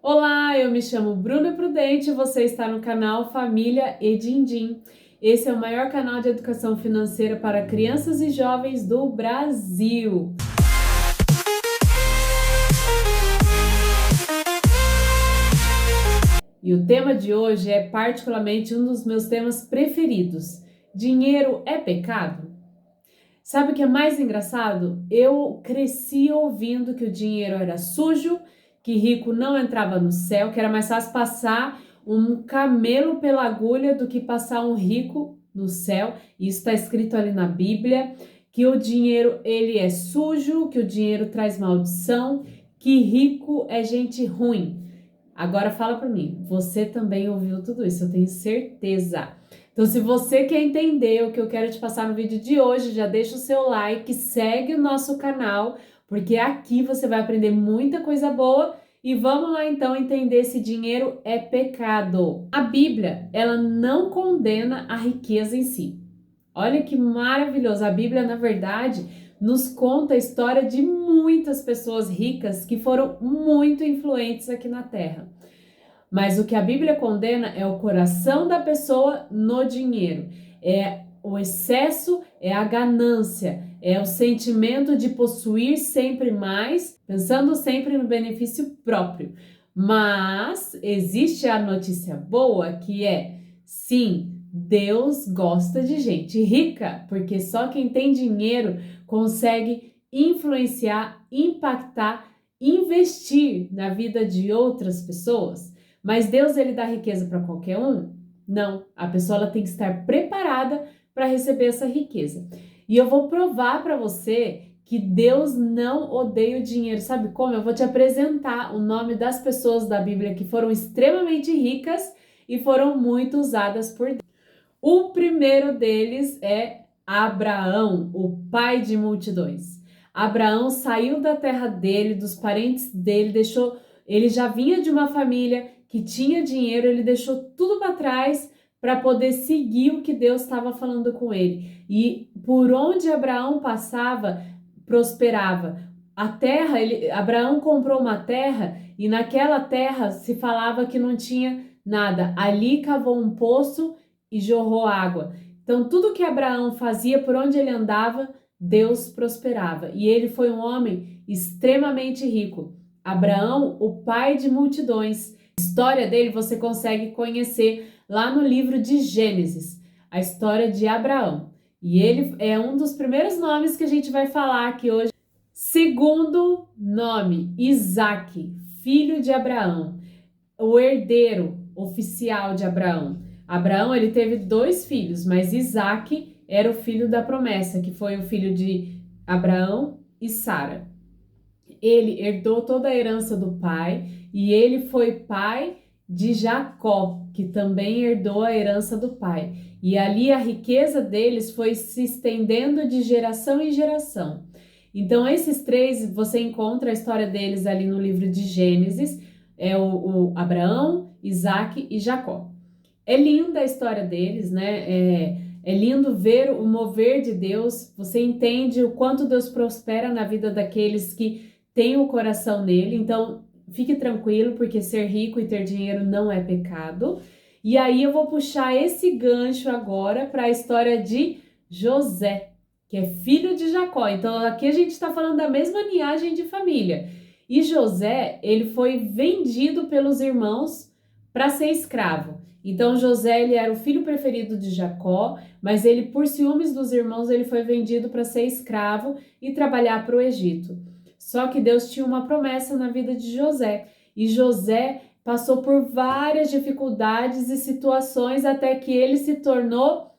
Olá, eu me chamo Bruna Prudente e você está no canal Família Edindim. Esse é o maior canal de educação financeira para crianças e jovens do Brasil. E o tema de hoje é particularmente um dos meus temas preferidos. Dinheiro é pecado? Sabe o que é mais engraçado? Eu cresci ouvindo que o dinheiro era sujo, que rico não entrava no céu, que era mais fácil passar um camelo pela agulha do que passar um rico no céu. Isso está escrito ali na Bíblia, que o dinheiro ele é sujo, que o dinheiro traz maldição, que rico é gente ruim. Agora fala para mim, você também ouviu tudo isso, eu tenho certeza. Então, se você quer entender o que eu quero te passar no vídeo de hoje, já deixa o seu like, segue o nosso canal, porque aqui você vai aprender muita coisa boa. E vamos lá então entender se dinheiro é pecado. A Bíblia, ela não condena a riqueza em si. Olha que maravilhoso, a Bíblia, na verdade, nos conta a história de muitas pessoas ricas que foram muito influentes aqui na Terra. Mas o que a Bíblia condena é o coração da pessoa no dinheiro. É o excesso, é a ganância, é o sentimento de possuir sempre mais, pensando sempre no benefício próprio. Mas existe a notícia boa que é, sim, Deus gosta de gente rica, porque só quem tem dinheiro consegue influenciar, impactar, investir na vida de outras pessoas. Mas Deus, ele dá riqueza para qualquer um? Não, a pessoa ela tem que estar preparada para receber essa riqueza. E eu vou provar para você que Deus não odeia o dinheiro. Sabe como? Eu vou te apresentar o nome das pessoas da Bíblia que foram extremamente ricas e foram muito usadas por Deus. O primeiro deles é Abraão, o pai de multidões. Abraão saiu da terra dele, dos parentes dele, ele já vinha de uma família que tinha dinheiro, ele deixou tudo para trás para poder seguir o que Deus estava falando com ele. E por onde Abraão passava, prosperava. A terra, Abraão comprou uma terra e naquela terra se falava que não tinha nada. Ali cavou um poço e jorrou água. Então tudo que Abraão fazia, por onde ele andava, Deus prosperava. E ele foi um homem extremamente rico. Abraão, o pai de multidões. A história dele você consegue conhecer lá no livro de Gênesis, a história de Abraão. E ele é um dos primeiros nomes que a gente vai falar aqui hoje. Segundo nome, Isaque, filho de Abraão, o herdeiro oficial de Abraão. Abraão, ele teve 2 filhos, mas Isaque era o filho da promessa, que foi o filho de Abraão e Sara. Ele herdou toda a herança do pai e ele foi pai de Jacó, que também herdou a herança do pai. E ali a riqueza deles foi se estendendo de geração em geração. Então esses 3, você encontra a história deles ali no livro de Gênesis, é o Abraão, Isaque e Jacó. É linda a história deles, né? É lindo ver o mover de Deus. Você entende o quanto Deus prospera na vida daqueles que têm o coração nele. Então, fique tranquilo, porque ser rico e ter dinheiro não é pecado. E aí eu vou puxar esse gancho agora para a história de José, que é filho de Jacó. Então, aqui a gente está falando da mesma linhagem de família. E José, ele foi vendido pelos irmãos para ser escravo. Então José, ele era o filho preferido de Jacó, mas ele, por ciúmes dos irmãos, ele foi vendido para ser escravo e trabalhar para o Egito. Só que Deus tinha uma promessa na vida de José, e José passou por várias dificuldades e situações até que ele se tornou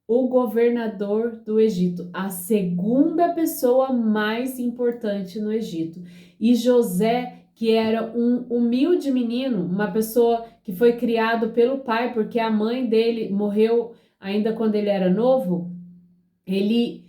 o governador do Egito, a segunda pessoa mais importante no Egito. E José, que era um humilde menino, uma pessoa que foi criado pelo pai, porque a mãe dele morreu ainda quando ele era novo, ele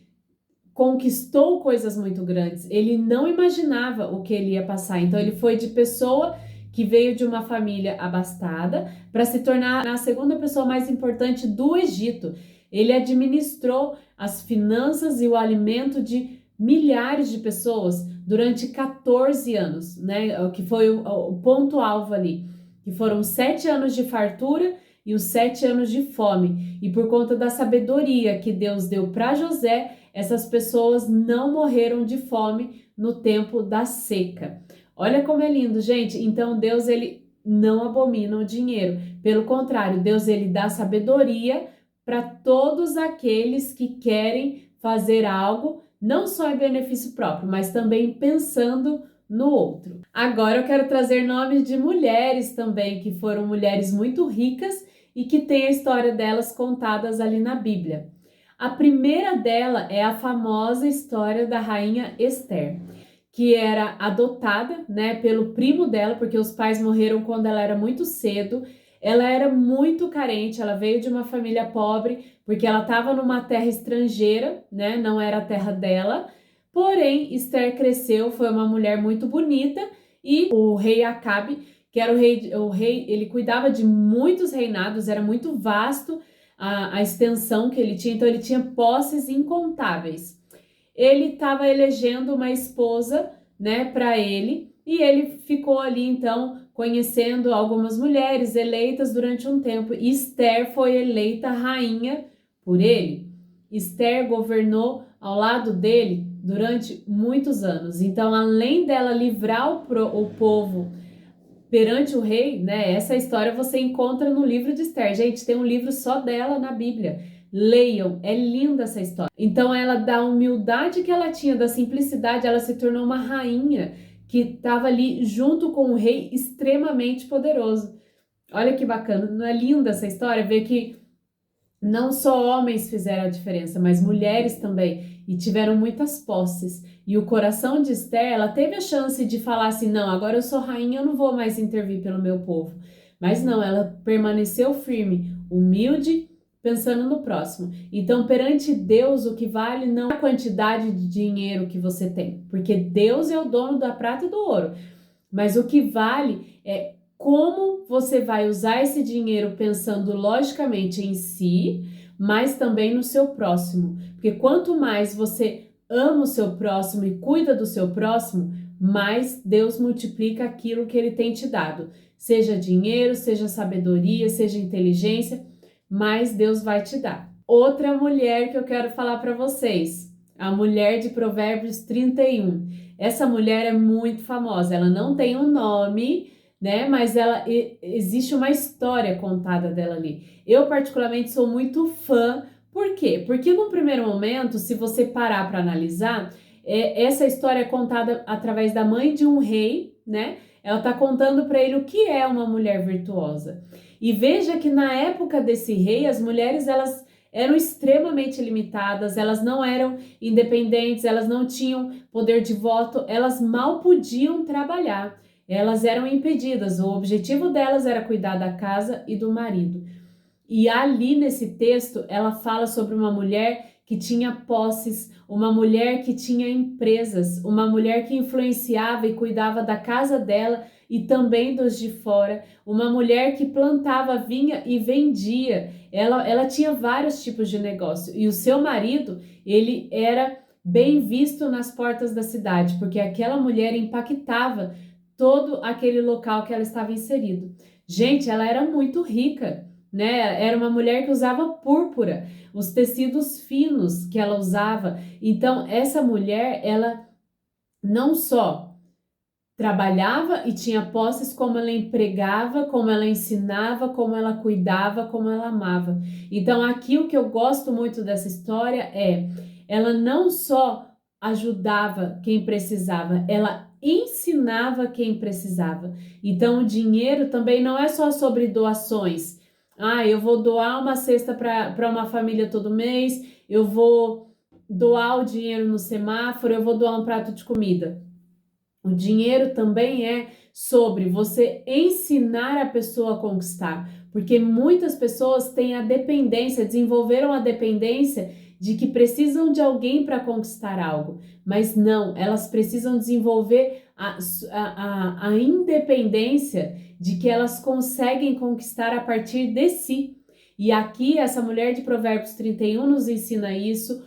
conquistou coisas muito grandes. Ele não imaginava o que ele ia passar. Então ele foi de pessoa que veio de uma família abastada para se tornar a segunda pessoa mais importante do Egito. Ele administrou as finanças e o alimento de milhares de pessoas durante 14 anos, né? O que foi o ponto-alvo ali, que foram 7 anos de fartura e os 7 anos de fome. E por conta da sabedoria que Deus deu para José, essas pessoas não morreram de fome no tempo da seca. Olha como é lindo, gente. Então Deus, ele não abomina o dinheiro. Pelo contrário, Deus, ele dá sabedoria para todos aqueles que querem fazer algo, não só em benefício próprio, mas também pensando no outro. Agora eu quero trazer nomes de mulheres também, que foram mulheres muito ricas e que tem a história delas contadas ali na Bíblia. A primeira dela é a famosa história da rainha Esther, que era adotada, né, pelo primo dela, porque os pais morreram quando ela era muito cedo. Ela era muito carente, ela veio de uma família pobre, porque ela estava numa terra estrangeira, né, não era a terra dela. Porém, Esther cresceu, foi uma mulher muito bonita e o rei Acabe, que era o rei, ele cuidava de muitos reinados, era muito vasto a extensão que ele tinha, então ele tinha posses incontáveis. Ele estava elegendo uma esposa, né, para ele, e ele ficou ali então conhecendo algumas mulheres eleitas durante um tempo. E Esther foi eleita rainha por ele. Esther governou ao lado dele durante muitos anos. Então, além dela livrar o povo perante o rei, né? Essa história você encontra no livro de Esther. Gente, tem um livro só dela na Bíblia. Leiam, é linda essa história. Então, ela, da humildade que ela tinha, da simplicidade, ela se tornou uma rainha que estava ali junto com um rei extremamente poderoso. Olha que bacana, não é linda essa história? Ver que não só homens fizeram a diferença, mas mulheres também, e tiveram muitas posses. E o coração de Esther, ela teve a chance de falar assim, não, agora eu sou rainha, eu não vou mais intervir pelo meu povo. Mas não, ela permaneceu firme, humilde, pensando no próximo. Então, perante Deus, o que vale não é a quantidade de dinheiro que você tem, porque Deus é o dono da prata e do ouro. Mas o que vale é como você vai usar esse dinheiro pensando logicamente em si, mas também no seu próximo. Porque quanto mais você ama o seu próximo e cuida do seu próximo, mais Deus multiplica aquilo que ele tem te dado. Seja dinheiro, seja sabedoria, seja inteligência, mais Deus vai te dar. Outra mulher que eu quero falar para vocês, a mulher de Provérbios 31. Essa mulher é muito famosa, ela não tem um nome, né? Mas existe uma história contada dela ali. Eu particularmente sou muito fã. Por quê? Porque no primeiro momento, se você parar para analisar, essa história é contada através da mãe de um rei, né? Ela está contando para ele o que é uma mulher virtuosa. E veja que na época desse rei, as mulheres elas eram extremamente limitadas, elas não eram independentes, elas não tinham poder de voto, elas mal podiam trabalhar, elas eram impedidas. O objetivo delas era cuidar da casa e do marido. E ali nesse texto, ela fala sobre uma mulher que tinha posses, uma mulher que tinha empresas, uma mulher que influenciava e cuidava da casa dela e também dos de fora, uma mulher que plantava vinha e vendia. Ela tinha vários tipos de negócio e o seu marido, ele era bem visto nas portas da cidade, porque aquela mulher impactava todo aquele local que ela estava inserido. Gente, ela era muito rica, né? Era uma mulher que usava púrpura, os tecidos finos que ela usava. Então, essa mulher, ela não só trabalhava e tinha posses, como ela empregava, como ela ensinava, como ela cuidava, como ela amava. Então, aqui o que eu gosto muito dessa história é, ela não só ajudava quem precisava, ela ensinava quem precisava. Então, o dinheiro também não é só sobre doações. Ah, eu vou doar uma cesta para uma família todo mês, eu vou doar o dinheiro no semáforo, eu vou doar um prato de comida. O dinheiro também é sobre você ensinar a pessoa a conquistar, porque muitas pessoas têm a dependência, desenvolveram a dependência de que precisam de alguém para conquistar algo, mas não, elas precisam desenvolver a independência de que elas conseguem conquistar a partir de si. E aqui essa mulher de Provérbios 31 nos ensina isso,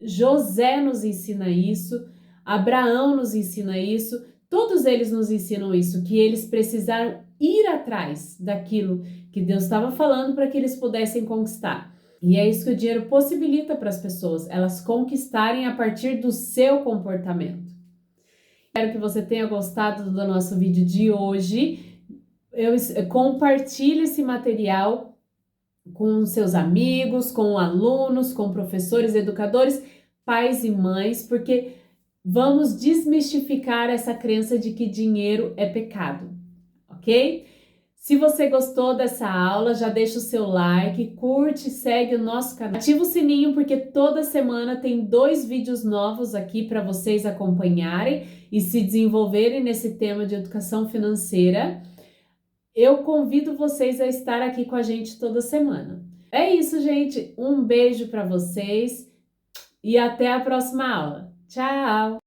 José nos ensina isso, Abraão nos ensina isso, todos eles nos ensinam isso, que eles precisaram ir atrás daquilo que Deus estava falando para que eles pudessem conquistar. E é isso que o dinheiro possibilita para as pessoas, elas conquistarem a partir do seu comportamento. Espero que você tenha gostado do nosso vídeo de hoje. Compartilhe esse material com seus amigos, com alunos, com professores, educadores, pais e mães, porque vamos desmistificar essa crença de que dinheiro é pecado, ok? Se você gostou dessa aula, já deixa o seu like, curte, segue o nosso canal. Ativa o sininho porque toda semana tem 2 vídeos novos aqui para vocês acompanharem e se desenvolverem nesse tema de educação financeira. Eu convido vocês a estar aqui com a gente toda semana. É isso, gente. Um beijo para vocês e até a próxima aula. Tchau!